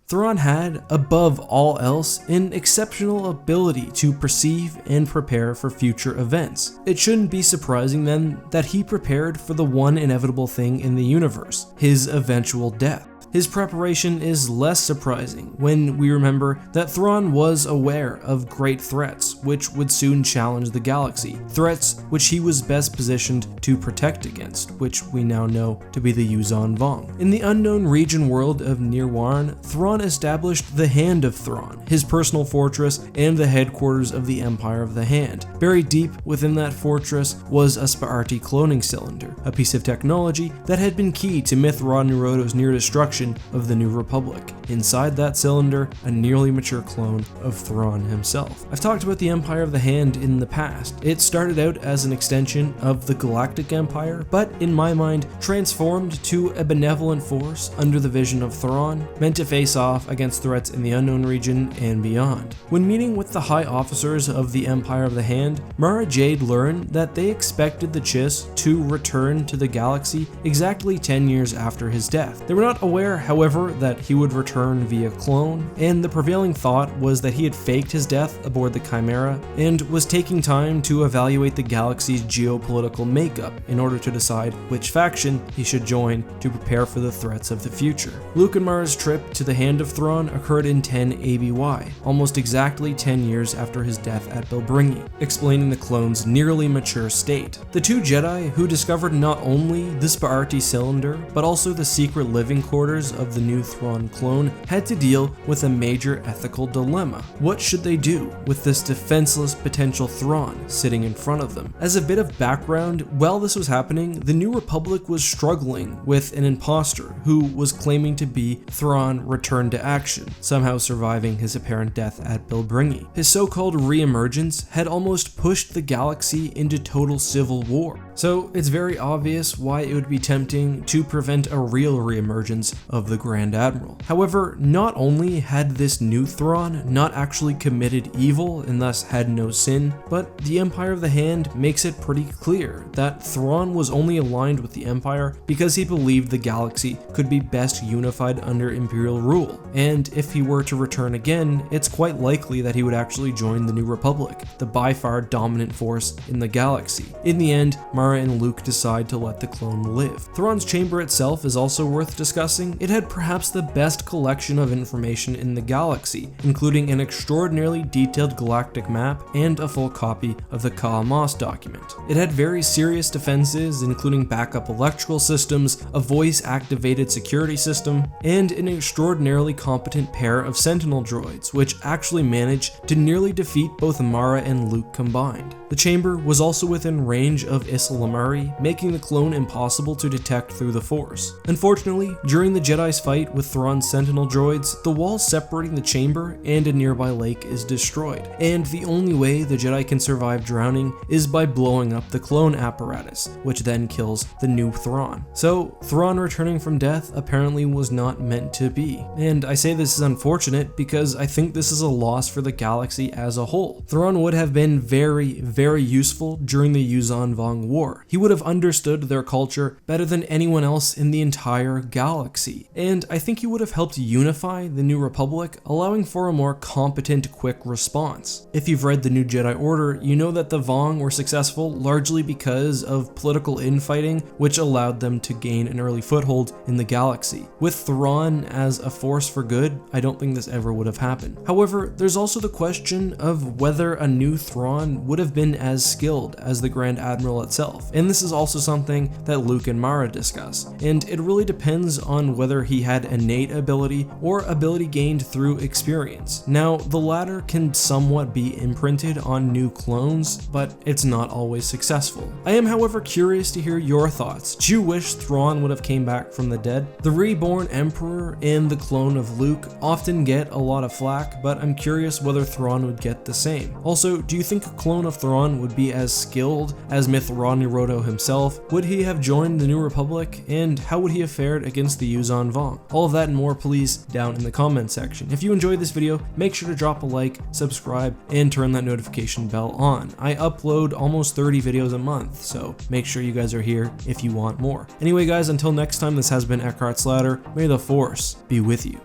Thrawn had, above all else, an exceptional ability to perceive and prepare for future events. It shouldn't be surprising then that he prepared for the one inevitable thing in the universe, his eventual death. His preparation is less surprising when we remember that Thrawn was aware of great threats which would soon challenge the galaxy, threats which he was best positioned to protect against, which we now know to be the Yuuzhan Vong. In the unknown region world of Nirwarn, Thrawn established the Hand of Thrawn, his personal fortress and the headquarters of the Empire of the Hand. Buried deep within that fortress was a Spa'arti cloning cylinder, a piece of technology that had been key to Thrawn Duology's near destruction of the New Republic. Inside that cylinder, a nearly mature clone of Thrawn himself. I've talked about the Empire of the Hand in the past. It started out as an extension of the Galactic Empire, but in my mind, transformed to a benevolent force under the vision of Thrawn, meant to face off against threats in the unknown region and beyond. When meeting with the high officers of the Empire of the Hand, Mara Jade learned that they expected the Chiss to return to the galaxy exactly 10 years after his death. They were not aware, however, that he would return via clone, and the prevailing thought was that he had faked his death aboard the Chimera and was taking time to evaluate the galaxy's geopolitical makeup in order to decide which faction he should join to prepare for the threats of the future. Luke and Mara's trip to the Hand of Thrawn occurred in 10 ABY, almost exactly 10 years after his death at Bilbringi, explaining the clone's nearly mature state. The two Jedi who discovered not only the Spa'arti cylinder, but also the secret living quarters of the new Thrawn clone had to deal with a major ethical dilemma. What should they do with this defenseless potential Thrawn sitting in front of them? As a bit of background, while this was happening, the New Republic was struggling with an imposter who was claiming to be Thrawn returned to action, somehow surviving his apparent death at Bilbringi. His so-called re-emergence had almost pushed the galaxy into total civil war. So it's very obvious why it would be tempting to prevent a real re-emergence of the Grand Admiral. However, not only had this new Thrawn not actually committed evil and thus had no sin, but the Empire of the Hand makes it pretty clear that Thrawn was only aligned with the Empire because he believed the galaxy could be best unified under Imperial rule, and if he were to return again, it's quite likely that he would actually join the New Republic, the by far dominant force in the galaxy. In the end, Mara and Luke decide to let the clone live. Thrawn's chamber itself is also worth discussing. It had perhaps the best collection of information in the galaxy, including an extraordinarily detailed galactic map and a full copy of the Ka-Amos document. It had very serious defenses, including backup electrical systems, a voice-activated security system, and an extraordinarily competent pair of Sentinel droids, which actually managed to nearly defeat both Mara and Luke combined. The chamber was also within range of Isla-Lamari, making the clone impossible to detect through the Force. Unfortunately, during the Jedi's fight with Thrawn's Sentinel droids, the wall separating the chamber and a nearby lake is destroyed, and the only way the Jedi can survive drowning is by blowing up the clone apparatus, which then kills the new Thrawn. So, Thrawn returning from death apparently was not meant to be. And I say this is unfortunate because I think this is a loss for the galaxy as a whole. Thrawn would have been very useful during the Yuuzhan Vong War. He would have understood their culture better than anyone else in the entire galaxy, and I think he would have helped unify the New Republic, allowing for a more competent, quick response. If you've read the New Jedi Order, you know that the Vong were successful largely because of political infighting, which allowed them to gain an early foothold in the galaxy. With Thrawn as a force for good, I don't think this ever would have happened. However, there's also the question of whether a new Thrawn would have been as skilled as the Grand Admiral itself, and this is also something that Luke and Mara discuss, and it really depends on whether he had innate ability or ability gained through experience. Now, the latter can somewhat be imprinted on new clones, but it's not always successful. I am, however, curious to hear your thoughts. Do you wish Thrawn would have came back from the dead? The reborn Emperor and the clone of Luke often get a lot of flack, but I'm curious whether Thrawn would get the same. Also, do you think a clone of Thrawn would be as skilled as Thrawn Duology himself? Would he have joined the New Republic? And how would he have fared against the Yuuzhan Vong? All of that and more, please, down in the comment section. If you enjoyed this video, make sure to drop a like, subscribe, and turn that notification bell on. I upload almost 30 videos a month, so make sure you guys are here if you want more. Anyway guys, until next time, this has been EckhartsLadder. May the Force be with you.